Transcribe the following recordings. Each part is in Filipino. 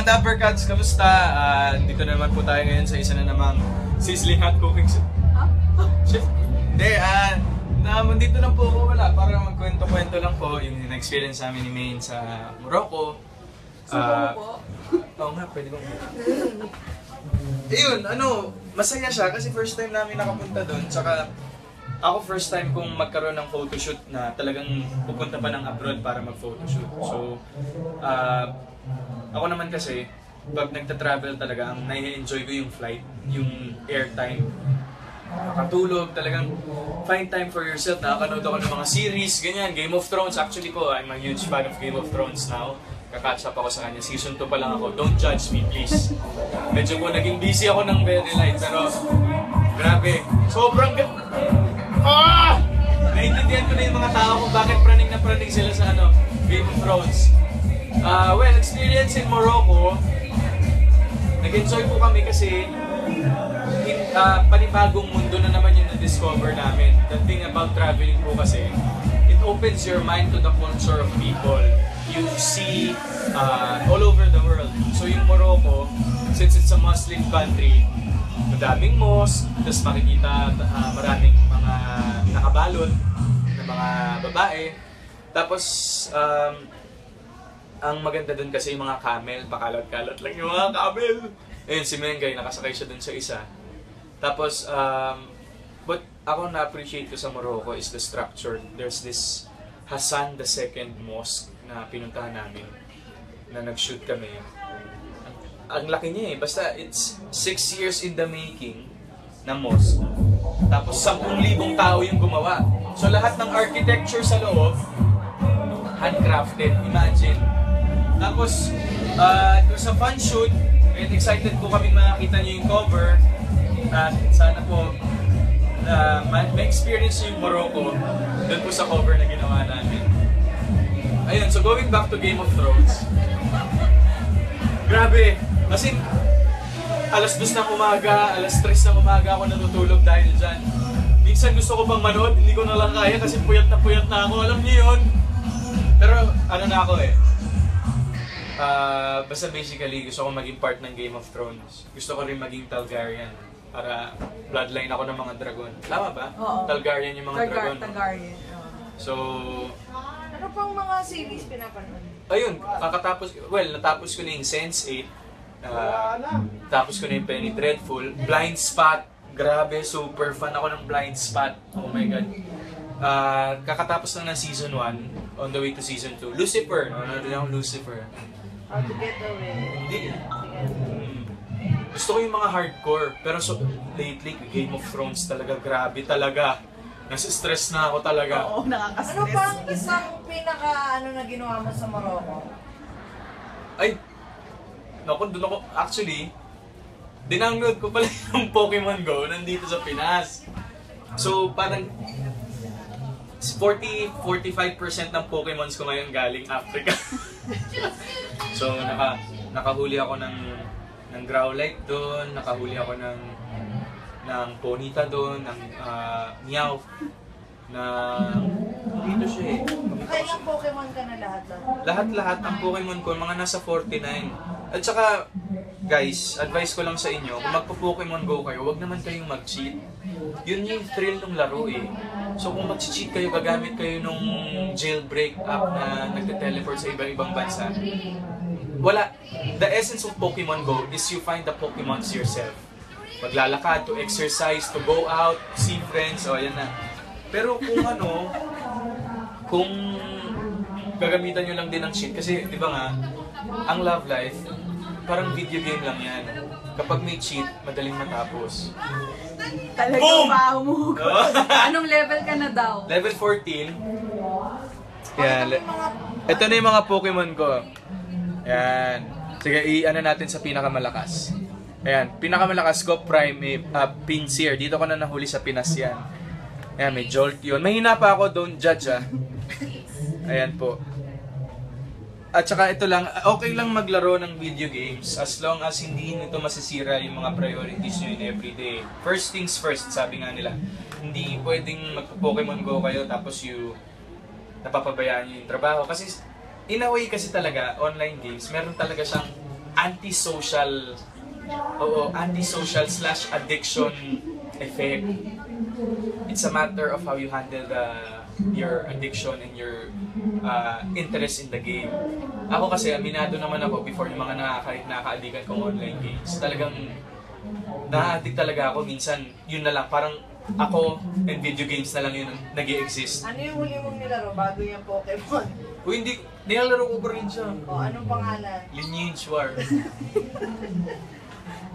Dapper Cats, kamusta? Dito naman po tayo ngayon sa isa na namang sizzling hot cooking chef. Hindi, nandito lang po ako para magkwento-kwento lang po yung experience namin ni Maine sa Morocco. Oo nga, pwede bang ayun, masaya siya kasi first time namin nakapunta doon. Tsaka ako first time kong magkaroon ng photoshoot na talagang pupunta pa ng abroad para mag-photoshoot. So, ako naman kasi, pag nagta-travel talaga, ang nai-enjoy ko yung flight, yung airtime. Makatulog, talagang find time for yourself. Nakakanood ako ng mga series, ganyan. Game of Thrones, actually po, I'm a huge fan of Game of Thrones now. Kakatch up ako sa kanya. Season 2 pa lang ako. Don't judge me, please. Medyo po naging busy ako ng very light, pero grabe. Sobrang naiintindihan ko na yung mga tao kung bakit praning na praning sila sa Game of Thrones. Well, experience in Morocco, nag-enjoy po kami kasi panibagong mundo na naman yung na-discover namin. The thing about traveling po kasi, it opens your mind to the culture of people. You see all over the world. So yung Morocco, since it's a Muslim country, madaming mosque, tapos makikita maraming mga nakabalot na mga babae. Tapos, ang maganda dun kasi yung mga camel, pakalat-kalat lang yung mga camel. Ayun, si Mengay, nakasakay siya dun sa isa. Tapos, what ako na-appreciate ko sa Morocco is the structure. There's this Hassan II Mosque na pinuntahan namin, na nag-shoot kami. Ang laki niya eh. Basta it's 6 years in the making na mosque. Tapos 10,000 tao yung gumawa. So lahat ng architecture sa loob, handcrafted. Imagine. Tapos, it was a fun shoot. And excited po kami makakita niyo yung cover. At sana po, may experience yung Morocco doon po sa cover na ginawa namin. Ayun, so going back to Game of Thrones. Grabe! Kasi, alas 2 ng umaga, alas 3 ng umaga ako natutulog dahil dyan. Minsan gusto ko bang manood, hindi ko na lang kaya kasi puyat na ako. Alam niyo yun? Pero na ako eh. Basta basically, gusto ko maging part ng Game of Thrones. Gusto ko rin maging Targaryen. Para bloodline ako ng mga dragon. Tama ba? Oo. Targaryen yung mga dragon. Targaryen. So, ano pang mga series pinapanood? ayun, natapos ko na yung Sense8. Tapos ko na yung Penny Dreadful. Blind Spot. Grabe, super fan ako ng Blind Spot. Oh my God. Kakatapos lang ng Season 1, on the way to Season 2. Lucifer. Nanonood din akong Lucifer. How to Get Away. Hindi. Gusto ko yung mga hardcore. Pero lately, Game of Thrones talaga. Grabe talaga. Nasa-stress na ako talaga. Oo, nakaka-stress. Ano pa ang isang pinaka na ginawa mo sa Morocco? Ay, naku, doon ako, actually, dinangload ko pala yung Pokemon Go nandito sa Pinas. So, parang 40-45% ng Pokemons ko ngayon galing Africa. So, nakahuli ako ng Growlite doon, nakahuli ako ng Ponyta doon, ng Meowth, dito siya eh. Kailang Pokemon ka na lahat? Lahat-lahat ang Pokemon ko, mga nasa 49. At saka, guys, advice ko lang sa inyo, kung magpo-Pokemon Go kayo, huwag naman kayong mag-cheat. Yun yung thrill ng laro eh. So kung mag-cheat kayo, gagamit kayo nung jailbreak app na nagte-teleport sa ibang bansa, wala. The essence of Pokemon Go is you find the Pokemons yourself. Maglalakad, to exercise, to go out, see friends, yan na. Pero kung gagamitan nyo lang din ng cheat, kasi di ba nga, ang love life, parang video game lang yan. Kapag may cheat, madaling matapos. Talagang ba humuhugot? Anong level ka na daw? Level 14. Yan. Ito na yung mga Pokemon ko. Yan. Sige, natin sa pinakamalakas. Ayan, pinakamalakas ko, Prime, Pinsir. Dito ko na nahuli sa Pinas yan. Ayan, may Jolteon. Mahina pa ako, don't judge Ayan po. At saka ito lang, okay lang maglaro ng video games as long as hindi nito masisira yung mga priorities nyo in everyday. First things first, sabi nga nila. Hindi pwedeng magpo-Pokemon Go kayo tapos napapabayaan nyo yung trabaho. Kasi in a way kasi talaga, online games, meron talaga siyang antisocial slash addiction effect. It's a matter of how you handle your addiction and your interest in the game. Ako kasi, aminado naman ako before yung mga nakaka-addikan kong online games. Talagang na-addict talaga ako. Minsan, yun na lang. Parang ako and video games na lang yun nag-i-exist. Ano yung huli mong nilaro bago yung Pokemon? O hindi, nilalaro ko pa rin siya. O, anong pangalan? Lineage War.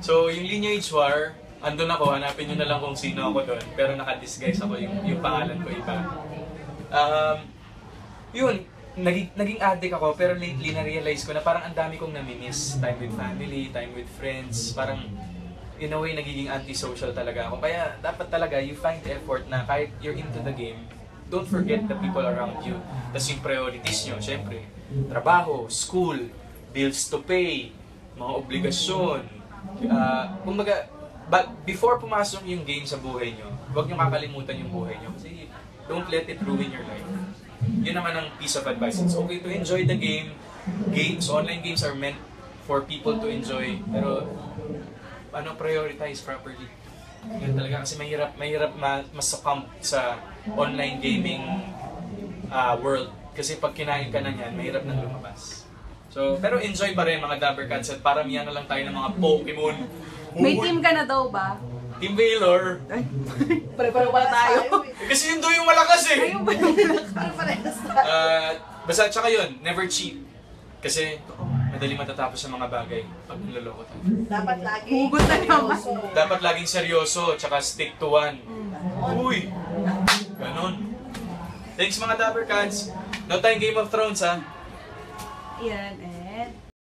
So, yung Lineage War, andun ako, hanapin nyo na lang kung sino ako doon. Pero naka-disguise ako, yung pangalan ko iba. Yun, naging addict ako, pero lately na-realize ko na parang ang dami kong namimiss. Time with family, time with friends, parang in a way, nagiging antisocial talaga ako. Kaya dapat talaga, you find effort na kahit you're into the game, don't forget the people around you. Tapos yung priorities nyo, syempre, trabaho, school, bills to pay, mga obligasyon. Kumbaga, before pumasok yung game sa buhay nyo, huwag nyo kakalimutan yung buhay nyo. Kasi don't let it ruin your life. Yun naman ang piece of advice. It's okay to enjoy the game. Online games are meant for people to enjoy. Pero, prioritize properly. Yun talaga kasi mahirap masuccumb sa online gaming world. Kasi pag kinain ka na yan, mahirap nang lumabas. So, pero enjoy pa rin mga Dabber Cats at paramihan na lang tayo ng mga Pokemon. May team ka na daw ba? Team Valor. Pare-pare pala tayo. Kasi yun doon yung malakas eh. Ayun ba yung Parang-parehas tayo. Basta tsaka yun, never cheat. Kasi madali matatapos sa mga bagay pag niloloko tayo. Dapat lagi. Hugot na naman. Dapat laging seryoso, tsaka stick to one. Uy! Ganon. Thanks mga Dabber Cats. Now tayong Game of Thrones ha. Yan, eh.